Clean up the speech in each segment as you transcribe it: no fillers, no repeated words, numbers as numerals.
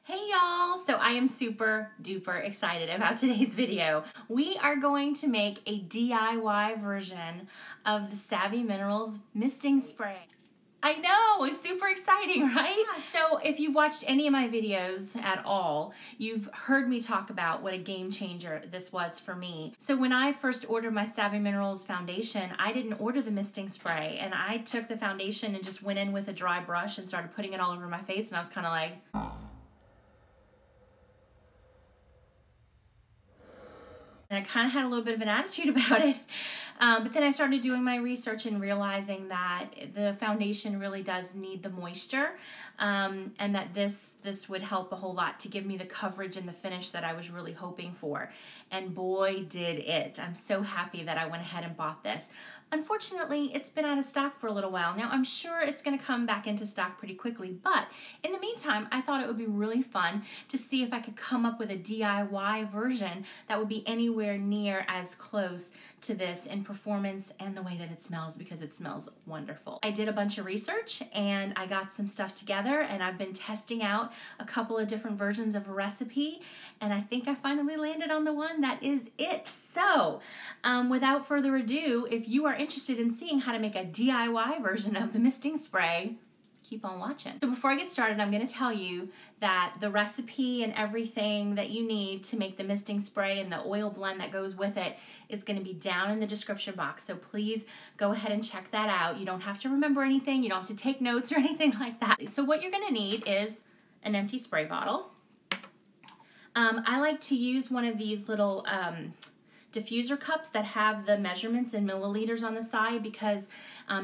Hey y'all! So I am super duper excited about today's video. We are going to make a DIY version of the Savvy Minerals misting spray. I know, it's super exciting, right? Yeah, so if you've watched any of my videos at all, you've heard me talk about what a game changer this was for me. So when I first ordered my Savvy Minerals foundation, I didn't order the misting spray, and I took the foundation and just went in with a dry brush and started putting it all over my face, and I was kind of like, and I kind of had a little bit of an attitude about it. But then I started doing my research and realizing that the foundation really does need the moisture, and that this would help a whole lot to give me the coverage and the finish that I was really hoping for. And boy, did it. I'm so happy that I went ahead and bought this. Unfortunately, it's been out of stock for a little while. Now, I'm sure it's going to come back into stock pretty quickly, but in the meantime, I thought it would be really fun to see if I could come up with a DIY version that would be anywhere near as close to this in performance and the way that it smells, because it smells wonderful. I did a bunch of research and I got some stuff together, and I've been testing out a couple of different versions of a recipe, and I think I finally landed on the one that is it. So without further ado, if you are interested in seeing how to make a DIY version of the misting spray, keep on watching. So before I get started, I'm going to tell you that the recipe and everything that you need to make the misting spray and the oil blend that goes with it is going to be down in the description box. So please go ahead and check that out. You don't have to remember anything. You don't have to take notes or anything like that. So what you're going to need is an empty spray bottle. I like to use one of these little diffuser cups that have the measurements in milliliters on the side, because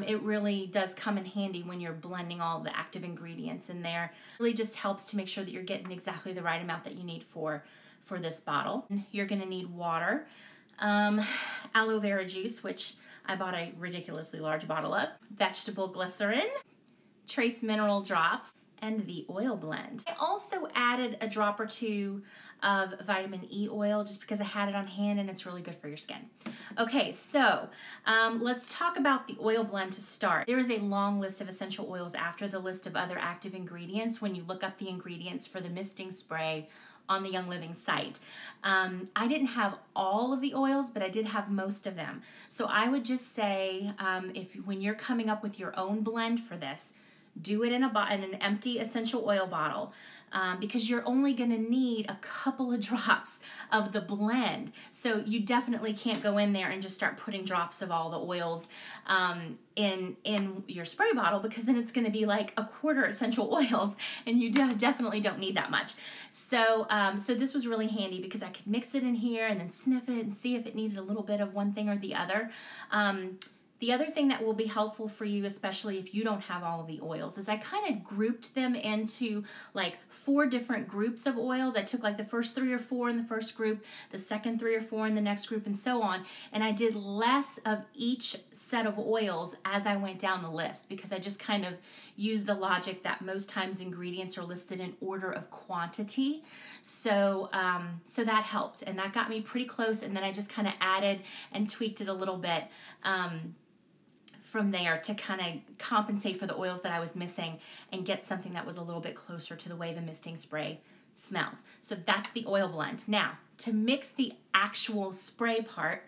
it really does come in handy when you're blending all the active ingredients in there. It really just helps to make sure that you're getting exactly the right amount that you need for this bottle. You're going to need water, aloe vera juice, which I bought a ridiculously large bottle of, vegetable glycerine, trace mineral drops, and the oil blend. I also added a drop or two of vitamin E oil just because I had it on hand and it's really good for your skin. Okay, so let's talk about the oil blend to start. There is a long list of essential oils after the list of other active ingredients when you look up the ingredients for the misting spray on the Young Living site. I didn't have all of the oils, but I did have most of them. So I would just say, when you're coming up with your own blend for this, do it in an empty essential oil bottle, because you're only going to need a couple of drops of the blend. So you definitely can't go in there and just start putting drops of all the oils in your spray bottle, because then it's going to be like a quarter essential oils, and you definitely don't need that much. So so this was really handy because I could mix it in here and then sniff it and see if it needed a little bit of one thing or the other. The other thing that will be helpful for you, especially if you don't have all of the oils, is I kind of grouped them into like 4 different groups of oils. I took like the first 3 or 4 in the first group, the second 3 or 4 in the next group, and so on. And I did less of each set of oils as I went down the list, because I just kind of used the logic that most times ingredients are listed in order of quantity. So, so that helped, and that got me pretty close. And then I just kind of added and tweaked it a little bit from there to kind of compensate for the oils that I was missing and get something that was a little bit closer to the way the misting spray smells. So that's the oil blend. Now, to mix the actual spray part,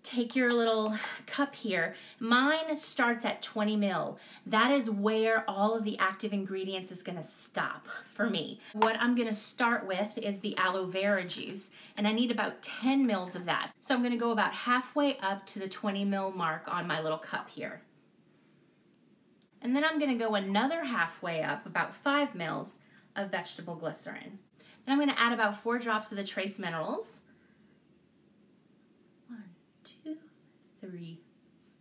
take your little cup here. Mine starts at 20 ml. That is where all of the active ingredients is going to stop for me. What I'm going to start with is the aloe vera juice, and I need about 10 mils of that. So I'm going to go about halfway up to the 20 ml mark on my little cup here. And then I'm going to go another halfway up, about 5 mils of vegetable glycerine. Then I'm going to add about 4 drops of the trace minerals. 2, 3,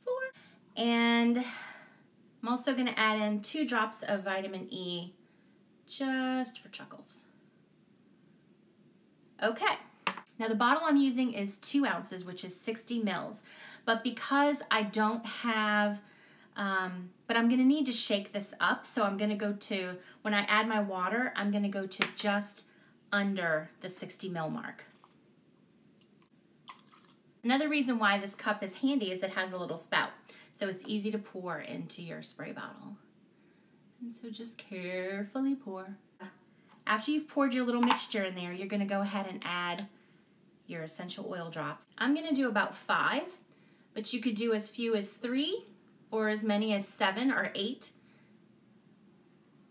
4. And I'm also going to add in 2 drops of vitamin E just for chuckles. Okay, now the bottle I'm using is 2 ounces, which is 60 mils. But because I don't have, but I'm going to need to shake this up, so I'm going to go to, when I add my water, I'm going to go to just under the 60 mil mark. Another reason why this cup is handy is it has a little spout, so it's easy to pour into your spray bottle. And so just carefully pour. After you've poured your little mixture in there, you're gonna go ahead and add your essential oil drops. I'm gonna do about 5, but you could do as few as 3 or as many as 7 or 8.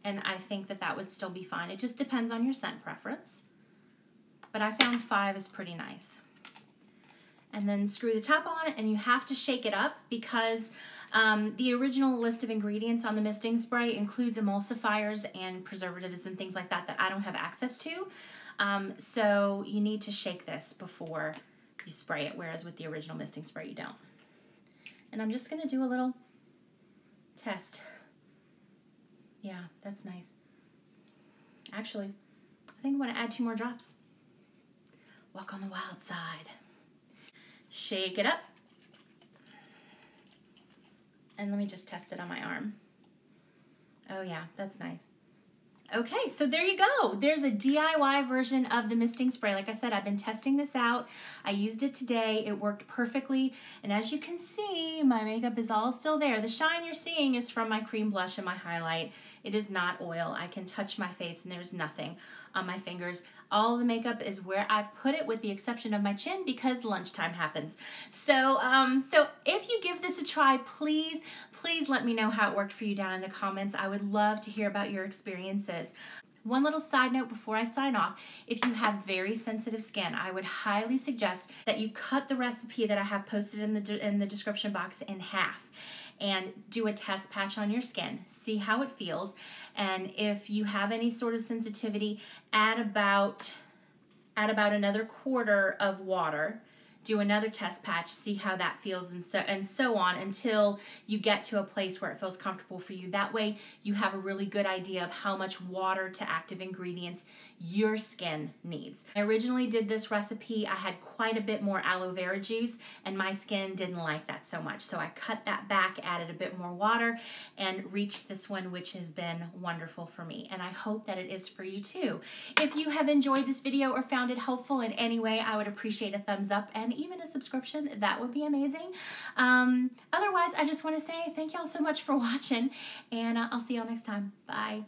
And I think that that would still be fine. It just depends on your scent preference. But I found 5 is pretty nice. And then screw the top on, and you have to shake it up because the original list of ingredients on the misting spray includes emulsifiers and preservatives and things like that that I don't have access to. So you need to shake this before you spray it, whereas with the original misting spray you don't. And I'm just gonna do a little test. Yeah, that's nice. Actually, I think I'm gonna add 2 more drops. Walk on the wild side. Shake it up. And let me just test it on my arm. Oh yeah, that's nice. Okay, so there you go. There's a DIY version of the misting spray. Like I said, I've been testing this out. I used it today. It worked perfectly. And as you can see, my makeup is all still there. The shine you're seeing is from my cream blush and my highlight. It is not oil. I can touch my face and there's nothing on my fingers. All the makeup is where I put it, with the exception of my chin, because lunchtime happens. So, so if you give this a try, please let me know how it worked for you down in the comments. I would love to hear about your experiences. One little side note before I sign off, if you have very sensitive skin, I would highly suggest that you cut the recipe that I have posted in the description box in half and do a test patch on your skin. See how it feels. And if you have any sort of sensitivity, add about another quarter of water. Do another test patch, see how that feels, and so on until you get to a place where it feels comfortable for you. That way you have a really good idea of how much water to active ingredients your skin needs. I originally did this recipe, I had quite a bit more aloe vera juice, and my skin didn't like that so much. So I cut that back, added a bit more water, and reached this one, which has been wonderful for me. And I hope that it is for you too. If you have enjoyed this video or found it helpful in any way, I would appreciate a thumbs up and even a subscription. That would be amazing. Otherwise, I just want to say thank y'all so much for watching, and I'll see y'all next time. Bye.